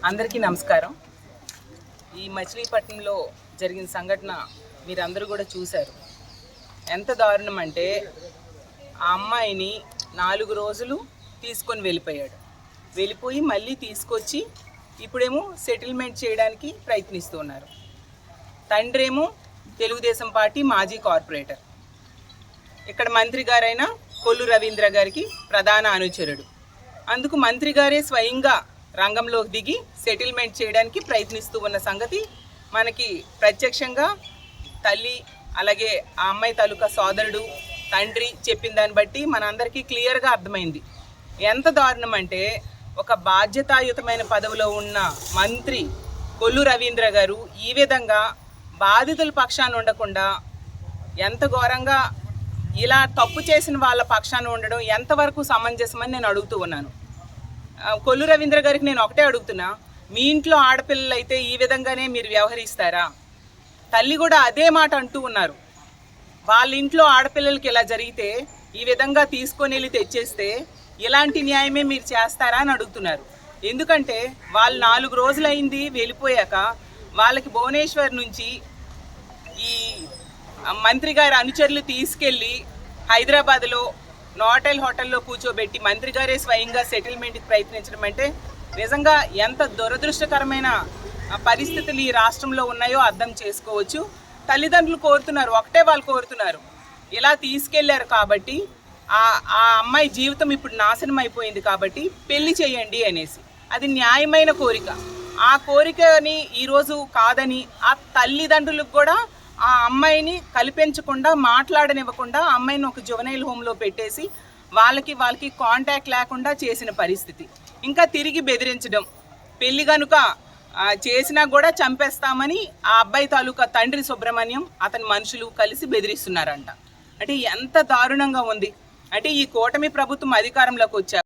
అందరికీ నమస్కారం. ఈ మచిలీపట్నంలో జరిగిన సంఘటన మీరందరూ కూడా చూశారు. ఎంత దారుణం అంటే ఆ అమ్మాయిని 4 రోజులు తీసుకొని వెళ్ళిపోయి మళ్ళీ తీసుకొచ్చి ఇప్పుడేమో సెటిల్మెంట్ చేయడానికి ప్రయత్నిస్తున్నారు. తండ్రేమో తెలుగుదేశం పార్టీ మాజీ కార్పొరేటర్, ఇక్కడ మంత్రి గారైన కొల్లు రవీంద్ర గారికి ప్రధాన అనుచరుడు. అందుకు మంత్రి గారే స్వయంగా రంగంలోకి దిగి సెటిల్మెంట్ చేయడానికి ప్రయత్నిస్తూ ఉన్న సంగతి మనకి ప్రత్యక్షంగా తల్లి అలాగే ఆ అమ్మాయి తాలూకా సోదరుడు తండ్రి చెప్పిన దాన్ని బట్టి మనందరికీ క్లియర్గా అర్థమైంది. ఎంత దారుణం అంటే ఒక బాధ్యతాయుతమైన పదవిలో ఉన్న మంత్రి కొల్లు రవీంద్ర గారు ఈ విధంగా బాధితుల పక్షాన ఉండకుండా ఎంత ఘోరంగా ఇలా తప్పు చేసిన వాళ్ళ పక్షాన ఉండడం ఎంతవరకు సమంజసమని నేను అడుగుతూ ఉన్నాను. కొల్లు రవీంద్ర గారికి నేను ఒకటే అడుగుతున్నా, మీ ఇంట్లో ఆడపిల్లలు అయితే ఈ విధంగానే మీరు వ్యవహరిస్తారా? తల్లి కూడా అదే మాట అంటూ ఉన్నారు. వాళ్ళ ఇంట్లో ఆడపిల్లలకి ఇలా జరిగితే ఈ విధంగా తీసుకొని వెళ్ళి తెచ్చేస్తే ఇలాంటి న్యాయమే మీరు చేస్తారా అని అడుగుతున్నారు. ఎందుకంటే వాళ్ళు 4 రోజులైంది వెళ్ళిపోయాక వాళ్ళకి భువనేశ్వర్ నుంచి ఈ మంత్రి గారి అనుచరులు తీసుకెళ్ళి హైదరాబాద్లో నోటెల్ హోటల్లో కూర్చోబెట్టి మంత్రి గారే స్వయంగా సెటిల్మెంట్కి ప్రయత్నించడం అంటే నిజంగా ఎంత దురదృష్టకరమైన పరిస్థితులు ఈ రాష్ట్రంలో ఉన్నాయో అర్థం చేసుకోవచ్చు. తల్లిదండ్రులు కోరుతున్నారు, ఒకటే వాళ్ళు కోరుతున్నారు, ఇలా తీసుకెళ్లారు కాబట్టి ఆ అమ్మాయి జీవితం ఇప్పుడు నాశనం అయిపోయింది కాబట్టి పెళ్లి చేయండి అనేసి. అది న్యాయమైన కోరిక. ఆ కోరికని ఈరోజు కాదని ఆ తల్లిదండ్రులకు కూడా ఆ అమ్మాయిని కల్పించకుండా మాట్లాడనివ్వకుండా అమ్మాయిని ఒక జువెనైల్ హోమ్లో పెట్టేసి వాళ్ళకి కాంటాక్ట్ లేకుండా చేసిన పరిస్థితి. ఇంకా తిరిగి బెదిరించడం, పెళ్లి కనుక చేసినా కూడా చంపేస్తామని ఆ అబ్బాయి తాలూకా తండ్రి సుబ్రహ్మణ్యం అతని మనుషులు కలిసి బెదిరిస్తున్నారంట. అంటే ఎంత దారుణంగా ఉంది. అంటే ఈ కూటమి ప్రభుత్వం అధికారంలోకి వచ్చారు.